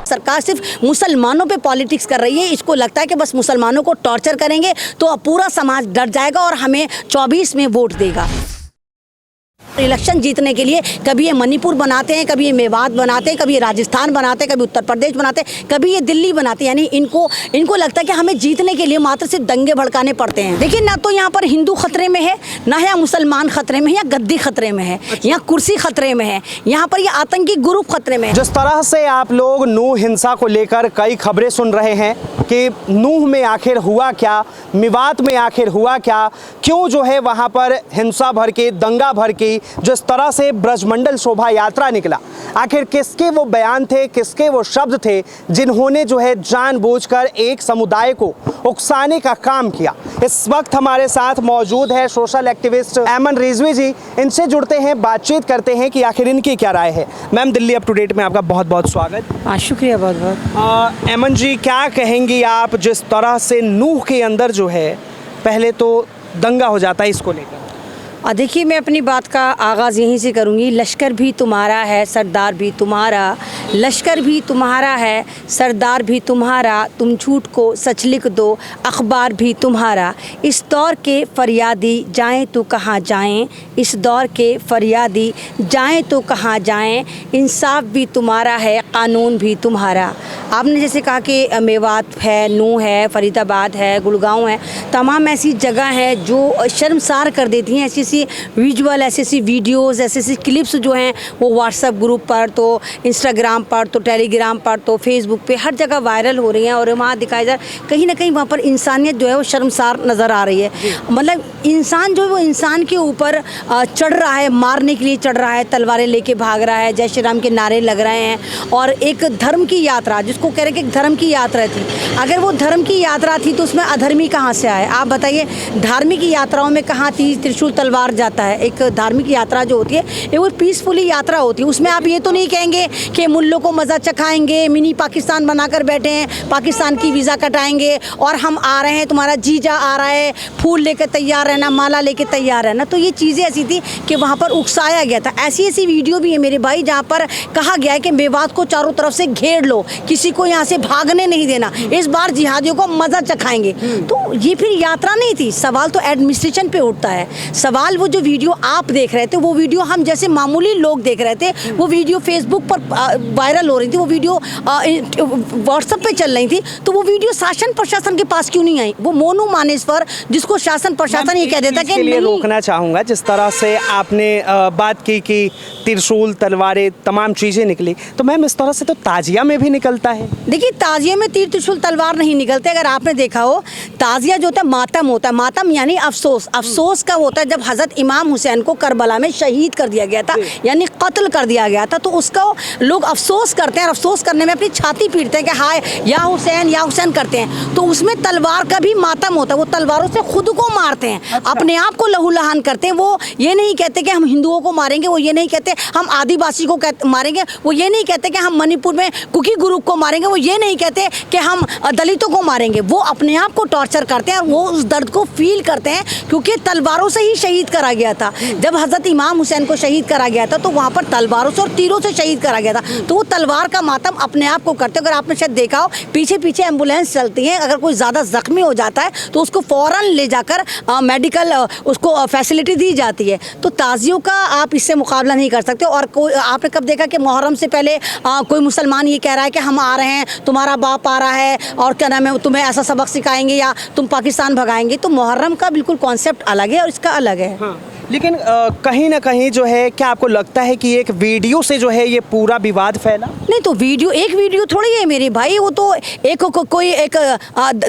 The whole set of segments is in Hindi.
सरकार सिर्फ मुसलमानों पे पॉलिटिक्स कर रही है। इसको लगता है कि बस मुसलमानों को टॉर्चर करेंगे तो पूरा समाज डर जाएगा और हमें 24 में वोट देगा। इलेक्शन जीतने के लिए कभी ये मणिपुर बनाते हैं, कभी ये मेवात बनाते हैं, कभी ये राजस्थान बनाते हैं, कभी उत्तर प्रदेश बनाते हैं, कभी ये दिल्ली बनाते हैं। यानी इनको लगता है कि हमें जीतने के लिए मात्र सिर्फ दंगे भड़काने पड़ते हैं। देखिए, ना तो यहाँ पर हिंदू खतरे में है, ना यहाँ मुसलमान खतरे में है, या गद्दी खतरे में है, यहाँ कुर्सी खतरे में है, यहाँ पर ये आतंकी ग्रुप खतरे में है। जिस तरह से आप लोग नूह हिंसा को लेकर कई खबरें सुन रहे हैं कि नूह में आखिर हुआ क्या, मेवात में आखिर हुआ क्या, क्यों जो है वहाँ पर हिंसा भर के, दंगा भर के जिस तरह से ब्रजमंडल शोभा यात्रा निकला, आखिर किसके वो बयान थे, किसके वो शब्द थे जिन्होंने जो है जानबूझकर एक समुदाय को उकसाने का काम किया। इस वक्त हमारे साथ मौजूद है सोशल एक्टिविस्ट ऐमन रिजवी जी। इनसे जुड़ते हैं, बातचीत करते हैं कि आखिर इनकी क्या राय है। Ma'am, Delhi up to date में आपका बहुत बहुत स्वागत। शुक्रिया बहुत बहुत। ऐमन जी, क्या कहेंगी आप जिस तरह से नूह के अंदर जो है पहले तो दंगा हो जाता है इसको लेकर? देखिए, मैं अपनी बात का आगाज़ यहीं से करूँगी। लश्कर भी तुम्हारा है, सरदार भी तुम्हारा, लश्कर भी तुम्हारा है, सरदार भी तुम्हारा, तुम झूठ को सच लिख दो, अखबार भी तुम्हारा। इस दौर के फरियादी जाएं तो कहाँ जाएं, इस दौर के फरियादी जाएं तो कहाँ जाएं, इंसाफ भी तुम्हारा है, कानून भी तुम्हारा। आपने जैसे कहा कि मेवात है, नूह है, फरीदाबाद है, गुड़गांव है, तमाम ऐसी जगह हैं जो शर्मसार कर देती हैं। ऐसी विजुअल, ऐसी वीडियोस, ऐसी क्लिप्स जो हैं वो व्हाट्सएप ग्रुप पर, तो इंस्टाग्राम पर, तो टेलीग्राम पर, तो फेसबुक पे हर जगह वायरल हो रही हैं और वहाँ दिखाया जा रहा है कहीं ना कहीं वहाँ पर इंसानियत जो है वो शर्मसार नज़र आ रही है। मतलब इंसान जो है वो इंसान के ऊपर चढ़ रहा है, मारने के लिए चढ़ रहा है, तलवारें लेके भाग रहा है, जय श्री राम के नारे लग रहे हैं। और एक धर्म की यात्रा, जिसको कह रहे हैं कि धर्म की यात्रा थी, अगर वो धर्म की यात्रा थी तो उसमें अधर्मी कहाँ से आए? आप बताइए, धार्मिक यात्राओं में कहाँ थी त्रिशूल तलवार जाता है? एक धार्मिक यात्रा जो होती है ये वो पीसफुली यात्रा होती है। उसमें आप ये तो नहीं कहेंगे कि मुल्लों को मज़ा चखाएंगे, मिनी पाकिस्तान बनाकर बैठे हैं, पाकिस्तान की वीज़ा कटाएंगे और हम आ रहे हैं, तुम्हारा जीजा आ रहा है, फूल लेकर तैयार रहना, माला लेकर तैयार रहना। तो ये चीज़ें ऐसी थी कि वहाँ पर उकसाया गया था। ऐसी वीडियो भी है मेरे भाई जहाँ पर कहा गया है कि मेवात को चारों तरफ से घेर लो, किसी को यहाँ से भागने नहीं देना, इस बार जिहादियों को मज़ा चखाएंगे। तो ये फिर यात्रा नहीं थी। सवाल तो एडमिनिस्ट्रेशन पे उठता है। सवाल वो जो वीडियो आप देख रहे थे, वो वीडियो हम जैसे मामूली लोग देख रहे थे, वो वीडियो फेसबुक पर वायरल हो रही थी, वो वीडियो व्हाट्सएप पे चल रही थी, तो वो वीडियो शासन प्रशासन के पास क्यों नहीं आई? वो मोनू मानेश्वर, जिसको शासन प्रशासन ये कह देता कि नहीं। रोकना चाहूँगा, जिस तरह से आपने बात की कि त्रिशूल, तलवारें, तमाम चीज़ें निकली, तो मैम इस तरह से तो ताजिया में भी निकलता है। देखिए, ताजिया में तीर त्रिशूल तलवार नहीं निकलते। अगर आपने देखा हो, ताजिया जो होता है मातम होता है। मातम यानी अफसोस। अफसोस कब होता है? जब हज़रत इमाम हुसैन को करबला में शहीद कर दिया गया था, यानी कत्ल कर दिया गया था, तो उसका लोग अफसोस करते हैं। अफसोस करने में अपनी छाती पीटते हैं कि हाय या हुसैन करते हैं। तो उसमें तलवार का भी मातम होता है। वो तलवारों से खुद को मारते हैं। अच्छा। अपने आप को लहूलुहान करते हैं। वो ये नहीं कहते कि हम हिंदुओं को मारेंगे, वो ये नहीं कहते हम आदिवासी को मारेंगे, वो ये नहीं कहते कि हम मणिपुर में कुकी ग्रुप को मारेंगे, वो ये नहीं कहते कि हम दलितों को मारेंगे। वो अपने आप को टॉर्चर करते हैं और वो उस दर्द को फील करते हैं, क्योंकि तलवारों से ही शहीद करा गया था। जब हज़रत इमाम हुसैन को शहीद करा गया था तो वहाँ पर तलवारों से और तीरों से शहीद करा गया था। तो वो तलवार का मातम अपने आप को करते। अगर आपने शायद देखा हो, पीछे पीछे एम्बुलेंस चलती है, अगर कोई ज़्यादा ज़ख्मी हो जाता है तो उसको फ़ौरन ले जाकर मेडिकल उसको फैसिलिटी दी जाती है। तो ताज़ियों का आप इससे मुकाबला नहीं कर सकते। और कोई आपने कब देखा कि मुहर्रम से पहले कोई मुसलमान ये कह रहा है कि हम आ रहे हैं, तुम्हारा बाप आ रहा है और क्या नाम है, तुम्हें ऐसा सबक सिखाएंगे या तुम पाकिस्तान भगाएंगे? तो मुहर्रम का बिल्कुल कॉन्सेप्ट अलग है और इसका अलग है। हाँ। लेकिन कहीं ना कहीं जो है, क्या आपको लगता है कि एक वीडियो से जो है ये पूरा विवाद फैला? नहीं, तो वीडियो एक वीडियो थोड़ी है मेरे भाई। वो तो एक कोई एक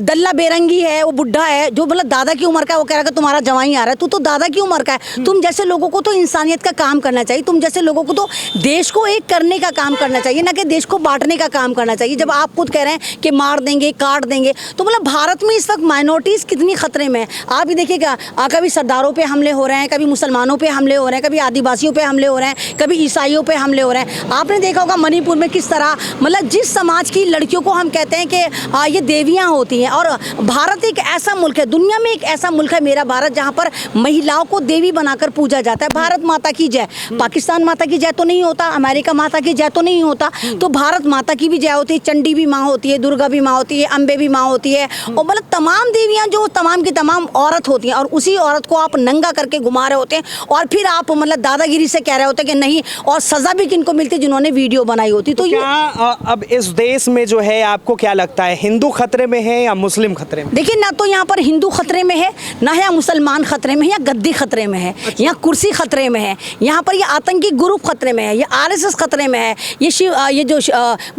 दल्ला बेरंगी है, वो बुढ़ा है जो मतलब दादा की उम्र का, वो कह रहा है कि तुम्हारा जवाई आ रहा है, तू तो दादा की उम्र का है। तुम जैसे लोगों को तो इंसानियत का काम करना चाहिए। तुम जैसे लोगों को तो देश को एक करने का काम करना चाहिए, ना कि देश को बांटने का काम करना चाहिए। जब आप खुद कह रहे हैं कि मार देंगे, काट देंगे, तो मतलब भारत में इस वक्त माइनॉरिटीज़ कितनी खतरे में है। आप ही देखिएगा, कभी सरदारों पर हमले हो रहे हैं, कभी मुसलमानों पे हमले हो रहे हैं, कभी आदिवासियों पे हमले हो रहे हैं, कभी ईसाइयों पे हमले हो रहे हैं। आपने देखा होगा मणिपुर में किस तरह, मतलब जिस समाज की लड़कियों को हम कहते हैं कि ये देवियाँ होती हैं, और भारत एक ऐसा मुल्क है, दुनिया में एक ऐसा मुल्क है मेरा भारत, जहाँ पर महिलाओं को देवी बनाकर पूजा जाता है। भारत माता की जय। पाकिस्तान माता की जय तो नहीं होता, अमेरिका माता की जय तो नहीं होता, तो भारत माता की भी जय होती है। चंडी भी माँ होती है, दुर्गा भी माँ होती है, अम्बे भी माँ होती है, और मतलब तमाम देवियाँ जो तमाम की तमाम औरत होती हैं, और उसी औरत को आप नंगा करके घुमा रहे होते हैं, और फिर आप मतलब दादागिरी से कह रहे होते हैं कि नहीं, और सजा भी किनको मिलती है, जिन्होंने वीडियो बनाई होती। तो क्या अब इस देश में जो है आपको क्या लगता है, हिंदू खतरे में है या मुस्लिम खतरे में? देखिए, ना तो यहाँ पर हिंदू खतरे में है, ना यहाँ मुसलमान खतरे में है, या गद्दी खतरे में है, यहाँ कुर्सी खतरे में है, यहाँ पर ये आतंकी ग्रुप खतरे में है, ये आरएसएस खतरे में है, ये जो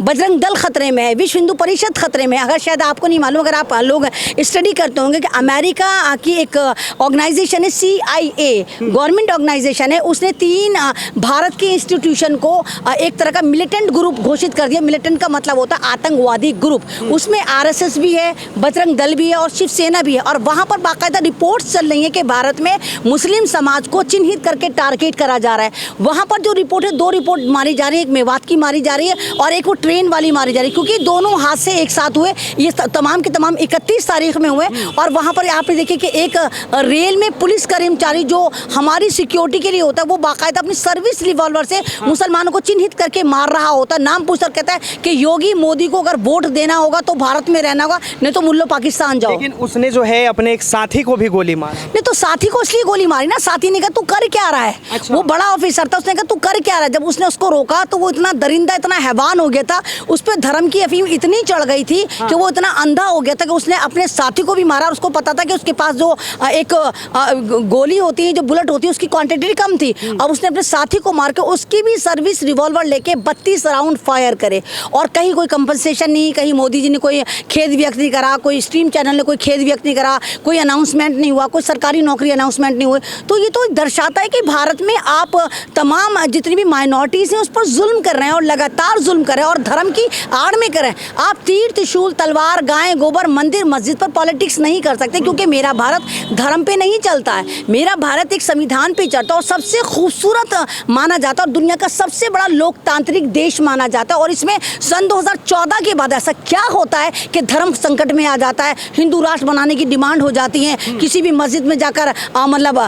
बजरंग दल खतरे में है, विश्व हिंदू परिषद खतरे में है। अगर शायद आपको नहीं मालूम, अगर आप लोग स्टडी करते होंगे कि अमेरिका की एक ऑर्गेनाइजेशन है CIA, गवर्नमेंट ऑर्गेनाइजेशन है, उसने 3 भारत के इंस्टीट्यूशन को एक तरह का मिलिटेंट ग्रुप घोषित कर दिया। मिलिटेंट का मतलब होता है आतंकवादी ग्रुप। उसमें आरएसएस भी है, बजरंग दल भी है, और शिवसेना भी है, और वहाँ पर बाकायदा रिपोर्ट्स चल रही है कि भारत में मुस्लिम समाज को चिन्हित करके टारगेट करा जा रहा है। वहाँ पर जो रिपोर्ट है, 2 रिपोर्ट मारी जा रही है, एक मेवात की मारी जा रही है और एक वो ट्रेन वाली मारी जा रही है, क्योंकि दोनों हादसे एक साथ हुए। ये तमाम के तमाम 31 तारीख में हुए, और वहाँ पर आपने देखिए कि एक रेल में पुलिस कर्मचारी जो हमारी सिक्योरिटी के लिए होता है, वो बाकायदा अपनी सर्विस रिवॉल्वर से मुसलमानों को चिन्हित करके मार रहा होता है। नाम पूछकर कहता है कि योगी मोदी को अगर वोट देना होगा तो भारत में रहना होगा, नहीं तो मुल्लो पाकिस्तान जाओ। लेकिन उसने जो है अपने एक साथी को भी गोली मारी। नहीं तो साथी को इसलिए गोली मारी ना, साथी ने कहा तू कर क्या रहा है। अच्छा। वो बड़ा ऑफिसर था, उसने कहा तू कर क्या रहा है। जब उसने उसको रोका तो वो इतना दरिंदा, इतना हैवान हो गया था, उस पर धर्म की अफीम इतनी चढ़ गई थी कि वो इतना अंधा हो गया था कि उसने अपने साथी को भी मारा। और उसको पता था कि उसके पास जो एक गोली होती है, जो बुलेट होती है, उसकी क्वांटिटी कम थी। अब उसने अपने साथी को मार के उसकी भी सर्विस रिवॉल्वर लेके 32 राउंड फायर करे, और कहीं कोई कंपनसेशन नहीं, कहीं मोदी जी ने कोई खेद व्यक्त नहीं करा, कोई स्ट्रीम चैनल ने कोई खेद व्यक्त नहीं करा, कोई अनाउंसमेंट नहीं हुआ, कोई सरकारी नौकरी अनाउंसमेंट नहीं हुई। तो ये तो दर्शाता है कि भारत में आप तमाम जितनी भी माइनॉरिटीज़ हैं उस पर जुल्म कर रहे हैं, और लगातार जुल्म कर रहे हैं, और धर्म की आड़ में कर रहे हैं। आप तीर त्रिशूल तलवार गाय गोबर मंदिर मस्जिद पर पॉलिटिक्स नहीं कर सकते, क्योंकि मेरा भारत धर्म पे नहीं चलता है। मेरा भारत एक संविधान पे चलता है, और सबसे खूबसूरत माना जाता है, और दुनिया का सबसे बड़ा लोकतांत्रिक देश माना जाता है। और इसमें सन 2014 के बाद ऐसा क्या होता है कि धर्म संकट में आ जाता है, हिंदू राष्ट्र बनाने की डिमांड हो जाती है, किसी भी मस्जिद में जाकर मतलब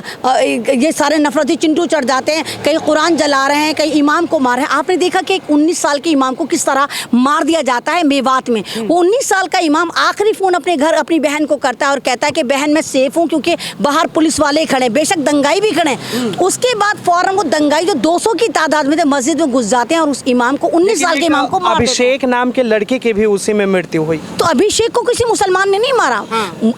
ये सारे नफरती चिंटू चढ़ जाते हैं, कहीं कुरान जला रहे हैं, कहीं इमाम को मार रहे हैं। आपने देखा कि एक 19 साल के इमाम को किस तरह मार दिया जाता है मेवात में। वो 19 साल का इमाम आखिरी फ़ोन अपने घर अपनी बहन को करता है और कहता है कि बहन मैं सेफ हूँ, क्योंकि बाहर पुलिस वाले खड़े, बेशक दंगाई भी खड़े। उसके बाद फौरन वो दंगाई जो 200 की तादाद में थे मस्जिद में घुस जाते हैं, और उस इमाम को 19 साल के इमाम को मार देते हैं। अभिषेक नाम के लड़के की भी उसी में मृत्यु हुई। तो अभिषेक को किसी मुसलमान ने नहीं मारा।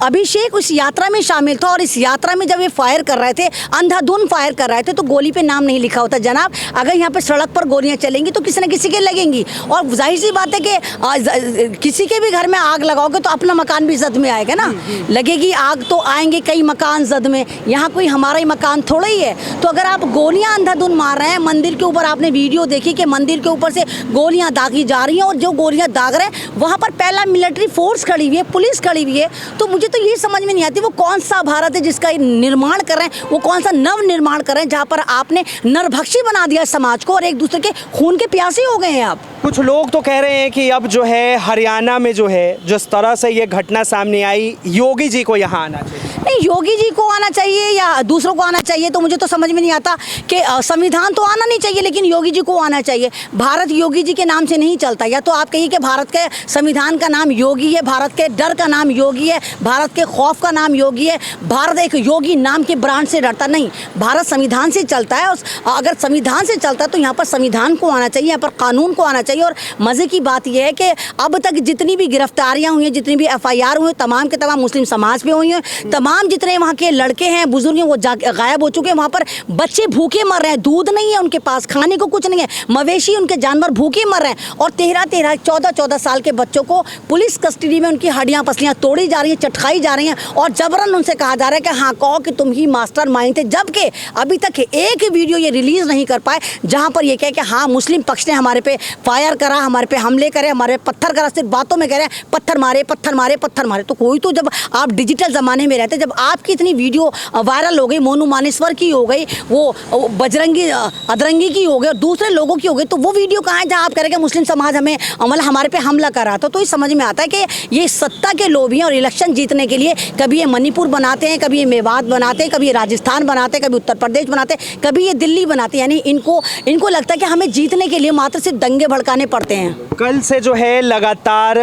अभिषेक उस यात्रा में शामिल था, और इस यात्रा में जब ये फायर कर रहे थे, अंधाधुंध फायर कर रहे थे, तो गोली पे नाम नहीं लिखा होता। जनाब, अगर यहाँ पे सड़क पर गोलियां चलेंगी तो किसी न किसी के लगेंगी, और जाहिर सी बात है कि किसी के भी घर में आग लगाओगे तो अपना मकान भी जद में आएगा ना। लगेगी आग तो आएंगे कई मकान जद में, यहाँ कोई हमारा ही मकान थोड़ा ही है। तो अगर आप गोलियां अंधाधुंध मार रहे हैं, मंदिर के ऊपर आपने वीडियो देखी कि मंदिर के ऊपर से गोलियां दागी जा रही हैं, और जो गोलियां दाग रहे हैं वहाँ पर पहला मिलिट्री फोर्स खड़ी हुई है, पुलिस खड़ी हुई है। तो मुझे तो ये समझ में नहीं आती वो कौन सा भारत है जिसका निर्माण कर रहे हैं, वो कौन सा नव निर्माण कर रहे हैं, जहाँ पर आपने नरभक्षी बना दिया समाज को, और एक दूसरे के खून के प्यासे हो गए हैं आप। कुछ लोग तो कह रहे हैं कि अब जो है हरियाणा में जो है जिस तरह से ये घटना सामने आई, योगी जी को यहाँ आना चाहिए। नहीं, योगी जी को आना चाहिए या दूसरों को आना चाहिए, तो मुझे तो समझ में नहीं आता कि संविधान तो आना नहीं चाहिए, लेकिन योगी जी को आना चाहिए। भारत योगी जी के नाम से नहीं चलता। या तो आप कहिए कि भारत के संविधान का नाम योगी है, भारत के डर का नाम योगी है, भारत के खौफ का नाम योगी है, भारत एक योगी नाम के ब्रांड से डरता नहीं। भारत संविधान से चलता है, और अगर संविधान से चलता है तो यहाँ पर संविधान को आना चाहिए, यहाँ पर कानून को आना चाहिए। और मज़े की बात यह है कि अब तक जितनी भी गिरफ्तारियाँ हुई हैं, जितनी भी FIR हुई, तमाम के तमाम मुस्लिम समाज पे हुई हैं। तमाम जितने वहाँ के लड़के हैं, बुजुर्ग हैं, वो गायब हो चुके हैं। वहाँ पर बच्चे भूखे मर रहे हैं, दूध नहीं है उनके पास, खाने को कुछ नहीं है, मवेशी उनके जानवर भूखे मर रहे हैं। और 13-13, 14-14 साल के बच्चों को पुलिस कस्टडी में उनकी हड्डियाँ पसलियाँ तोड़ी जा रही हैं, चटकाई जा रही हैं, और जबरन उनसे कहा जा रहा है कि हाँ कहो कि तुम ही मास्टर माइंड थे। जबकि अभी तक एक वीडियो ये रिलीज़ नहीं कर पाए जहाँ पर ये कहे कि हाँ मुस्लिम पक्ष ने हमारे पे फायर करा, हमारे पे हमले करे, हमारे पत्थर करा। सिर्फ बातों में कह रहे हैं पत्थर मारे, पत्थर मारे, पत्थर मारे। तो कोई तो, जब आप डिजिटल ज़माने में रहते, जब जब आपकी इतनी वीडियो वायरल हो गई, मोनू मानेश्वर की हो गई, वो बजरंगी अदरंगी की हो गई और दूसरे लोगों की हो गई, तो वो वीडियो कहाँ है जहाँ आप कह रहे हैं कि मुस्लिम समाज हमें मतलब हमारे पे हमला कर रहा था। तो ये समझ में आता है कि ये सत्ता के लोभी हैं और इलेक्शन जीतने के लिए कभी ये मणिपुर बनाते हैं, कभी ये मेवात बनाते हैं, कभी ये राजस्थान बनाते हैं, कभी उत्तर प्रदेश बनाते हैं, कभी ये दिल्ली बनाते हैं। यानी इनको लगता है कि हमें जीतने के लिए मात्र सिर्फ दंगे भड़काने पड़ते हैं। कल से जो है लगातार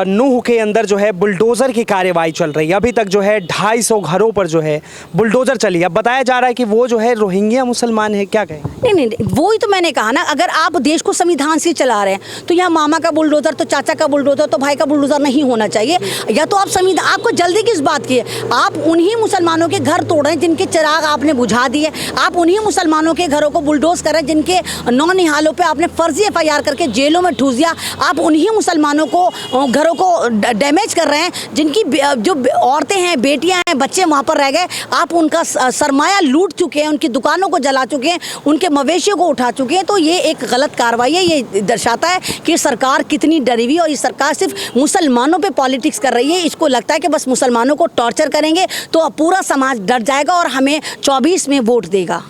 नूह के अंदर जो है बुलडोज़र की कार्यवाही चल रही है। अभी तक जो है 250 घरों पर जो है बुलडोज़र चली है। अब बताया जा रहा है कि वो जो है रोहिंग्या मुसलमान है, क्या कहें? नहीं, वो ही तो मैंने कहा ना, अगर आप देश को संविधान से चला रहे हैं तो यहाँ मामा का बुलडोज़र तो चाचा का बुलडोज़र तो भाई का बुलडोज़र नहीं होना चाहिए। या तो आप संविधान, आपको जल्दी किस बात की है? आप उन्हीं मुसलमानों के घर तोड़ रहे हैं जिनके चिराग आपने बुझा दिए। आप उन्हीं मुसलमानों के घरों को बुलडोज कर रहे हैं जिनके नौनिहालों पे आपने फर्जी FIR करके जेलों में ठूस दिया। आप उन्हीं मुसलमानों को घरों को डैमेज कर रहे हैं जिनकी जो औरतें हैं, बेटियां हैं, बच्चे वहाँ पर रह गए। आप उनका सरमाया लूट चुके हैं, उनकी दुकानों को जला चुके हैं, उनके मवेशियों को उठा चुके हैं। तो ये एक गलत कार्रवाई है। ये दर्शाता है कि सरकार कितनी डरी हुई और ये सरकार सिर्फ मुसलमानों पे पॉलिटिक्स कर रही है। इसको लगता है कि बस मुसलमानों को टॉर्चर करेंगे तो पूरा समाज डर जाएगा और हमें 24 में वोट देगा।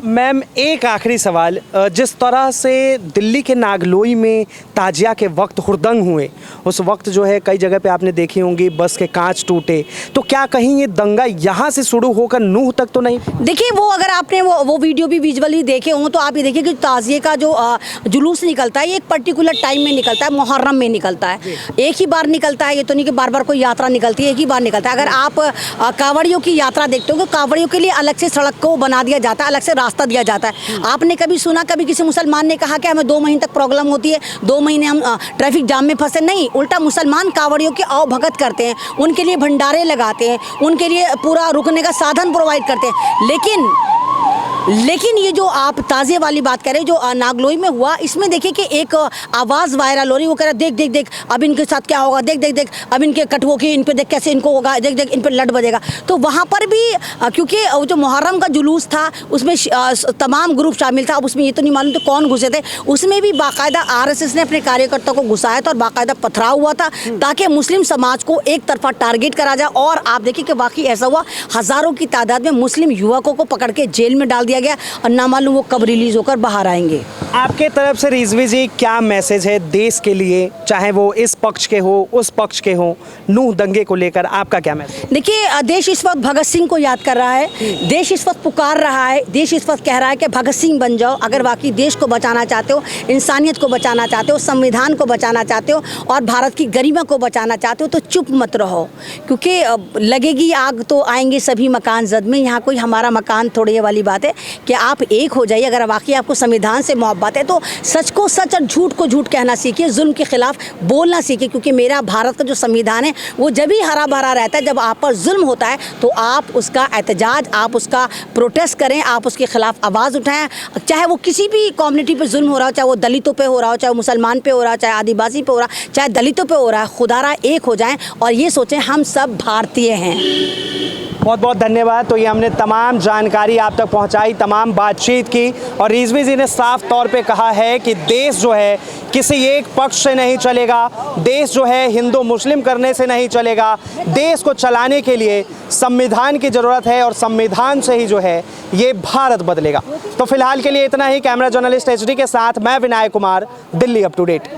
मैम, एक आखिरी सवाल, जिस तरह से दिल्ली के नागलोई में ताजिया के वक्त हुड़दंग हुए, उस वक्त जो है कई जगह पे आपने देखी होंगी बस के कांच टूटे, तो क्या कहीं ये दंगा यहाँ से शुरू होकर नूह तक तो नहीं? देखिए, वो अगर आपने वो वीडियो भी विजुअली देखे हों तो आप ये देखिए कि ताजिए का जो जुलूस निकलता है ये एक पर्टिकुलर टाइम में निकलता है, मुहर्रम में निकलता है। एक ही बार निकलता है, ये तो नहीं कि बार बार कोई यात्रा निकलती है, एक ही बार निकलता है। अगर आप कांवड़ियों की यात्रा देखते हो तो कांवड़ियों के लिए अलग से सड़क को बना दिया जाता है, अलग से रास्ता दिया जाता है। आपने कभी सुना कभी किसी मुसलमान ने कहा कि हमें 2 महीने तक प्रॉब्लम होती है, 2 महीने हम ट्रैफिक जाम में फंसे? नहीं, उल्टा मुसलमान कांवड़ियों की आओ भगत करते हैं, उनके लिए भंडारे लगाते हैं, उनके लिए पूरा रुकने का साधन प्रोवाइड करते हैं। लेकिन ये जो आप ताज़िए वाली बात करें जो नागलोई में हुआ, इसमें देखिए कि एक आवाज़ वायरल हो रही, वो कह रहा देख देख देख अब इनके साथ क्या होगा, देख देख देख अब इनके कटुओं की, इन पे देख कैसे इनको होगा, देख देख इन पे लट बजेगा। तो वहाँ पर भी क्योंकि जो मुहर्रम का जुलूस था उसमें तमाम ग्रुप शामिल था। अब उसमें ये तो नहीं मालूम तो कौन घुसे थे, उसमें भी बाकायदा RSS ने अपने कार्यकर्ताओं को घुसाया था और बाकायदा पथराव हुआ था ताकि मुस्लिम समाज को एक तरफा टारगेट करा जाए। और आप देखिए कि वाकई ऐसा हुआ, हज़ारों की तादाद में मुस्लिम युवकों को पकड़ के जेल में डाल दिया गया और ना मालूम वो कब रिलीज होकर बाहर आएंगे। आपके तरफ से रिजवी जी क्या मैसेज है देश के लिए, चाहे वो इस पक्ष के हो उस पक्ष के हो, नूह दंगे को लेकर आपका क्या मैसेज? देखिए, देश इस वक्त भगत सिंह को याद कर रहा है, देश इस वक्त पुकार रहा है, देश इस वक्त कह रहा है कि भगत सिंह बन जाओ। अगर वाकई देश को बचाना चाहते हो, इंसानियत को बचाना चाहते हो, संविधान को बचाना चाहते हो और भारत की गरिमा को बचाना चाहते हो तो चुप मत रहो, क्योंकि लगेगी आग तो आएंगे सभी मकान जद में। यहाँ कोई हमारा मकान थोड़ी ये वाली बात है कि आप एक हो जाइए। अगर वाकई आपको संविधान से मोहब्बत है तो सच को सच और झूठ को झूठ कहना सीखिए, जुल्म के खिलाफ बोलना सीखिए, क्योंकि मेरा भारत का जो संविधान है वो जब ही हरा भरा रहता है, जब आप पर जुल्म होता है तो आप उसका एहतजाज, आप उसका प्रोटेस्ट करें, आप उसके खिलाफ आवाज़ उठाएं। चाहे वो किसी भी कम्युनिटी पे जुल्म हो रहा हो, चाहे वो दलितों पे हो रहा हो, चाहे मुसलमान पे हो रहा हो, चाहे आदिवासी पे हो रहा हो, चाहे दलितों पे हो रहा है, खुदारा एक हो जाएं और ये सोचें हम सब भारतीय हैं। बहुत बहुत धन्यवाद। तो ये हमने तमाम जानकारी आप तक पहुंचाई, तमाम बातचीत की और रिजवी जी ने साफ तौर पे कहा है कि देश जो है किसी एक पक्ष से नहीं चलेगा, देश जो है हिंदू मुस्लिम करने से नहीं चलेगा, देश को चलाने के लिए संविधान की ज़रूरत है और संविधान से ही जो है ये भारत बदलेगा। तो फिलहाल के लिए इतना ही। कैमरा जर्नलिस्ट HD के साथ मैं Vinayak Kumar, Delhi up to date.